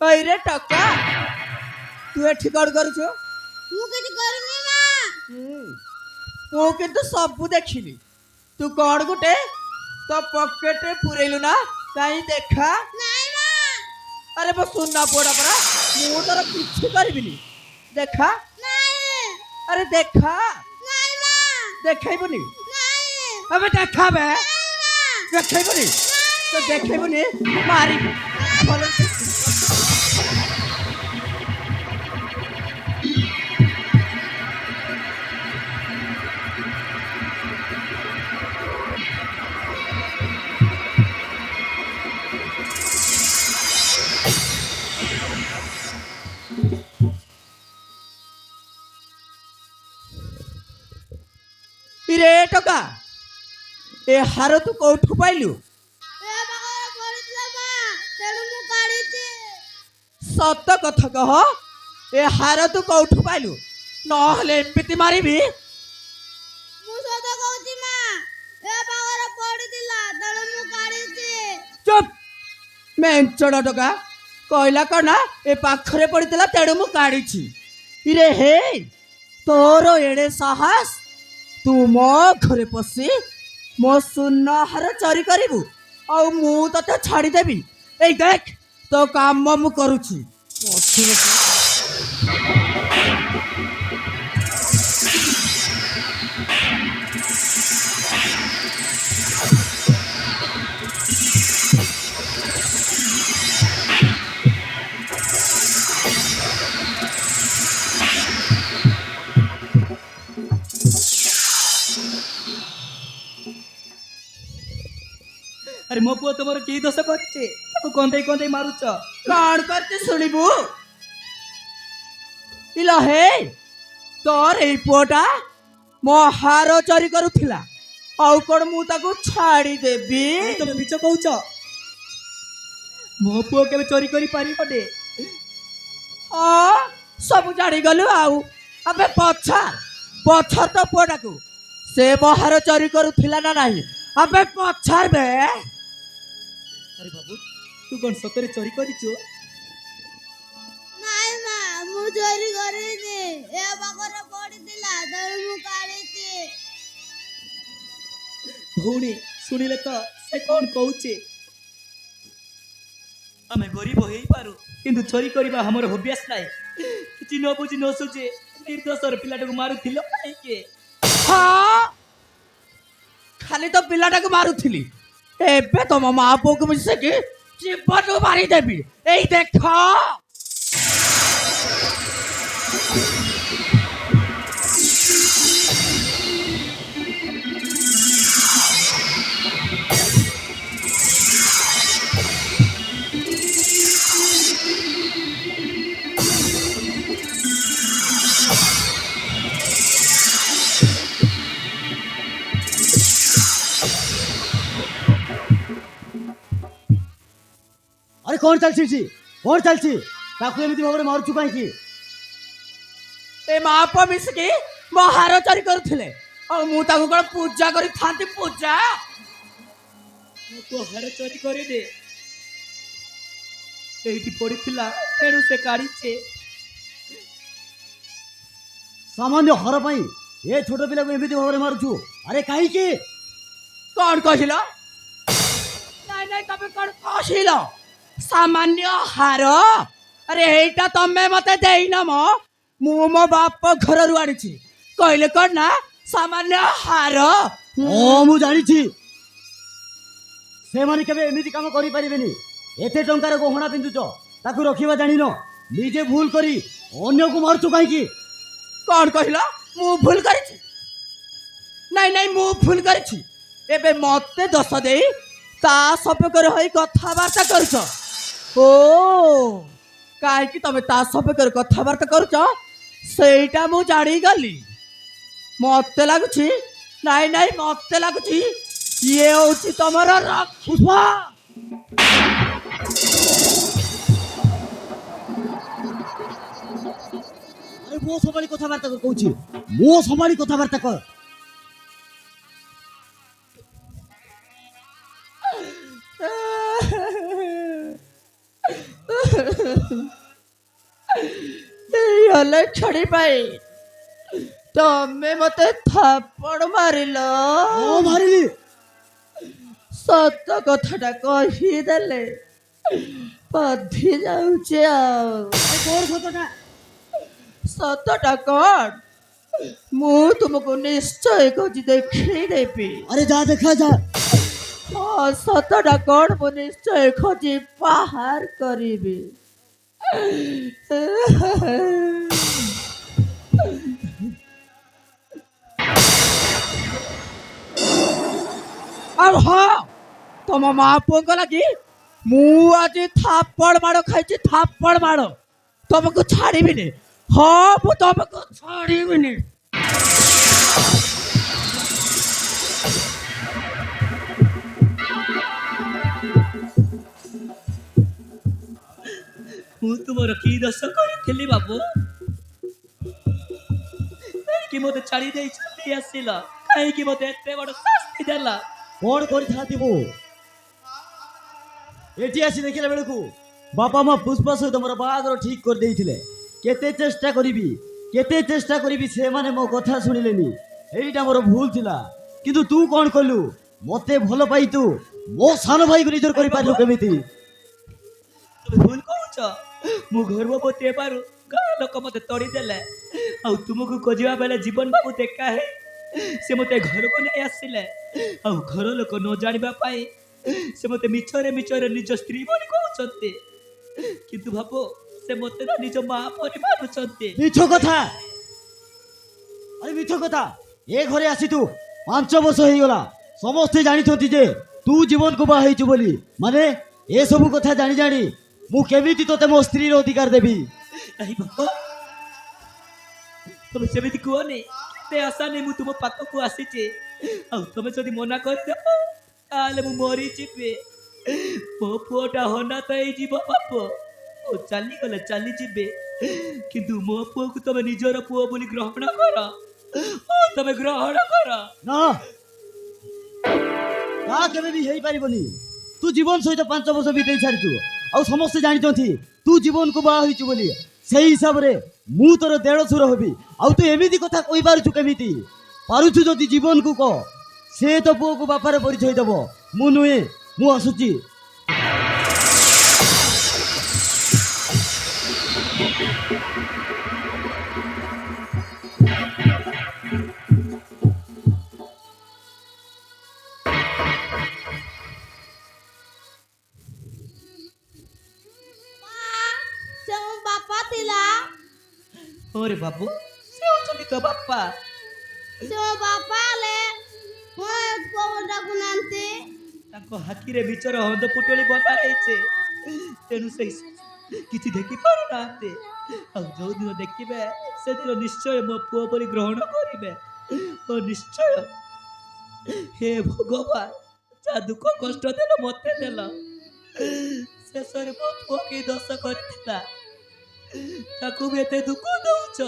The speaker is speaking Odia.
रे टका तू एठी कौन करुଛୁ ମୁଁ କିଛି କରୁନି ମା। ମୁଁ କିନ୍ତୁ ସବୁ ଦେଖିଲି ତୁ କଣ ଗୋଟେ तो पॉकेट रे पुरेलु ना कहीं देखा ନାଇଁ ମା। अरे वो सुनना पड़ा परा मु तोर किछि करबिनी देखा ନାଇଁ अरे देखा ନାଇଁ ମା। देखेबनी ନାଇଁ अबे देखा बे ମା। देखेबनी तो देखेबनी मारी बोल रे टका ए हार तू कोठु पाइलु ଏ ପାଖରେ ପଡିଥିଲା ମା ତେଣୁ ମୁଁ କାଢିଛି। सत कथा कह ए हार तू कोठु पाइलु नहले एमपिति मारिबी ମୁଁ ସତ କହୁଛି ମା ଏ ପାଖରେ ପଡିଥିଲା ତେଣୁ ମୁଁ କାଢିଛି। चुप मेंचड़ टका कहला कना ए पाखरे पड़ितला तेणु मु काढिछि इरे हे तोर एड़े साहस तू मो घरे पसी मो सुन्न हार चोरी करिबु आ मु तते छाड़ी देबी ए देख तो काम मु करूछि अरे मो पुओ तुमर की दोष करछे ताको कंदे कंदे मारुछ कौन करते सुनिबु इला हे तोर ए पुओटा मो हार चोरी करूथिला आउ कोन मु ताको छाड़ी देबी तुम मिछ कहूछ मो पुओ केबे चोरी करी पारी बडे हाँ सब जानी गलु आउ अबे पछर तो पुओटा को से बहार चोरी करूथिला ना नाही अबे पछर बे अरे बाबू तू कोन सतरे चोरी करिछु ନାଇଁ ମା ମୁଁ ଚୋରି କରିନି ଏ ପାଖରେ ପଡିଥିଲା ତେଣୁ ମୁଁ କାଢିଛି। भौणी सुनिले तो से कोन कहूचे आमे गरीब हेई पारु किंतु चोरी करिबा हमर अभ्यास नाय किछि न बुझि न सुझे निर्दोषर पिलाटको मारुथिलो काहे के हाँ खाली तो पिलाटा को मारुथिली एबे तो मो माँ पुओ को मिसेकी जीवन को मारी देबी एई देख अरे कौन चलछि कौन चलछि ताकू एमिति भाबरे मारुछु काई की ए माँ पुओ मिसेकी मो हार चोरी करूथिले और मु ताको कोन पूजा करी थांती पूजा मो पुओ हर चोरी करे दे एठी पड़िथिला तेणु से काढिछे सामान्य हर पई ए छोट पिला को एमिति भाबरे मारुछु अरे काई की कौन कहिलो नहीं नहीं तबे कौन कहिलो सामान्य हार अरे एटा तमे मते देइना मो मु मो बाप घर रु आनिछि कहले कौन ना सामान्य हार ओ मु जानि छी से माने केबे एमिति काम करि परिबेनी एते टंकार गहना पिंदुचो ताकू रखिबा जानिनो निजे भूल करी अन्य को मारुछु काई की कौन कहिलो मु भूल करिछि नहीं नहीं मु भूल करिछि एबे मते दोष देई ता सब कर होई कथा वार्ता करूछ ओ काहे कि तमे ता सब कर कथा वार्ता करूछ सेटा मु जानी गली मते लागुछि नहीं नहीं मते लागुछि ये होछि तमरा पुष्पा अरे मो संभाली कथा वार्ता कर कहूची मो संभाली कथा वार्ता कर ଲକ୍ଷଣୀ ପାଇଁ ତମେ ମତେ ଥାପଡ଼ ମାରିଲ। ହଁ ମାରିଲି। ସତ କଥାଟା କହିଦେଲେ ପଧି ଯାଉଛି ଆଉ। তোর কতটা ସତଟା କଣ? ମୁଁ ତୁମକୁ ନିଶ୍ଚୟ ଖୋଜି ଦେଖେଇ ଦେବି। আরে যা দেখা যা। ହଁ ସତଟା କଣ ମୁଁ ନିଶ୍ଚୟ ଖୋଜି ବାହାର କରିବି। ଆଉ ହଁ ତମ ମା ପୁଅଙ୍କ ଲାଗି ମୁଁ ଆଜି ଥାପଡ଼ ମାଡ଼ ଖାଇଛି। ଥାପଡ଼ ମାଡ଼ ତମକୁ ଛାଡ଼ିବିନି। ହଁ ମୁଁ ତମକୁ ଛାଡ଼ିବିନି। ମୁଁ ତୁମର କି ଦୋଷ କରିଥିଲି ବାବୁ? କାହିଁକି ମୋତେ ଛାଡ଼ି ଦେଇ ଚାଲି ଆସିଲ? କାହିଁକି ମୋତେ ଏତେ ବଡ଼ ଶାସ୍ତି ଦେଲା? কোন করিথাନ୍ତି ମୁଁ ଏଠି ଆସି ଦେଖିଲା ବେଳକୁ ବାପା ମା ପୁଷ୍ପା ସହିତ ମୋର ବାହାଘର ଠିକ କରିଦେଇଥିଲେ। କେତେ ଚେଷ୍ଟା କରିବି ସେମାନେ ମୋ କଥା ଶୁଣିଲେନି। ଏଇଟା ମୋର ଭୁଲ ଥିଲା। କିନ୍ତୁ ତୁ କଣ କଲୁ? ମତେ ଭଲ ପାଇ ତୁ ମୋ ସାନ ଭାଇକୁ ନିଜର କରିପାରିଲୁ କେମିତି? ତୁମେ ଭୁଲ କହୁଛ। ମୁଁ ଗର୍ଭବତୀ ହେବାରୁ ଗାଁ ଲୋକ ମୋତେ ତଡ଼ିଦେଲେ। ଆଉ ତୁମକୁ ଖୋଜିବା ବେଳେ ଜୀବନ ବାବୁ ଦେଖା ହେ ସେ ମୋତେ ଘରକୁ ନେଇ ଆସିଲେ। ଆଉ ଘର ଲୋକ ନ ଜାଣିବା ପାଇଁ ସେ ମୋତେ ମିଛରେ ନିଜ ସ୍ତ୍ରୀ ବୋଲି କହୁଛନ୍ତି। କିନ୍ତୁ ବାବୁ ସେ ମୋତେ ନା ନିଜ ମା ପରି ମାନୁଛନ୍ତି। ମିଛ କଥା। ଆରେ ମିଛ କଥା। ଏ ଘରେ ଆସି ତୁ 5 ବର୍ଷ ହେଇଗଲା। ସମସ୍ତେ ଜାଣିଛନ୍ତି ଯେ ତୁ ଜୀବନକୁ ବାହା ହେଇଛୁ ବୋଲି। ମାନେ ଏସବୁ କଥା ଜାଣି ମୁଁ କେମିତି ତୋତେ ମୋ ସ୍ତ୍ରୀର ଅଧିକାର ଦେବି? ନାଇଁ ବାବୁ ତମେ ସେମିତି କୁହନି। କେତେ ଆଶା ନେଇ ମୁଁ ତୁମ ପାଖକୁ ଆସିଛି। ଆଉ ତମେ ଯଦି ମନା କରିଦେବ ତାହେଲେ ମୁଁ ମରିଯିବି। ମୋ ପୁଅଟା ଅନାଥ ହେଇଯିବ ବାବୁ। ଓ ଚାଲିଗଲେ ଚାଲିଯିବେ। କିନ୍ତୁ ମୋ ପୁଅକୁ ତମେ ନିଜର ପୁଅ ବୋଲି ଗ୍ରହଣ କର। ତମେ ଗ୍ରହଣ କର। ନା ତା କେବେ ବି ହେଇପାରିବନି। ତୁ ଜୀବନ ସହିତ 5 ବର୍ଷ ବିତେଇ ସାରିଛୁ। ଆଉ ସମସ୍ତେ ଜାଣିଛନ୍ତି ତୁ ଜୀବନକୁ ବାହା ହେଇଛୁ ବୋଲି। ସେଇ ହିସାବରେ ମୁଁ ତୋର ଦେଢ଼ଶୁର ହେବି। ଆଉ ତୁ ଏମିତି କଥା କହିପାରୁଛୁ କେମିତି? ପାରୁଛୁ ଯଦି ଜୀବନକୁ କହ। ସେ ତ ପୁଅକୁ ବାପାର ପରିଚୟ ଦେବ। ମୁଁ ନୁହେଁ। ମୁଁ ଆସୁଛି। ସେ ମୋ ବାପା ଥିଲା। ଓରେ ବାବୁ ସେ ହେଉଛନ୍ତି ତୋ ବାପା। ସେ ମୋ ବାପା ହେଲେ ମୋ ପୁଅ ଡାକୁନାହାନ୍ତି। ତାଙ୍କ ହାକିରେ ବିଚର ହନ୍ଦ ପୁଟଳି ବନ୍ଧା ହେଇଛି। ତେଣୁ ସେ କିଛି ଦେଖି ପାରୁନାହାନ୍ତି। ଆଉ ଯୋଉଦିନ ଦେଖିବେ ସେଦିନ ନିଶ୍ଚୟ ମୋ ପୁଅ ବୋଲି ଗ୍ରହଣ କରିବେ। ଓ ନିଶ୍ଚୟ। ହେ ଭଗବାନ ଯାହା ଦୁଃଖ କଷ୍ଟ ଦେଲ ମତେ ଦେଲ। ଶେଷରେ ମୋ ପୁଅ କି ଦୋଷ କରିଥିଲା ତାକୁ ବି ଏତେ ଦୁଃଖ ଦଉଛ।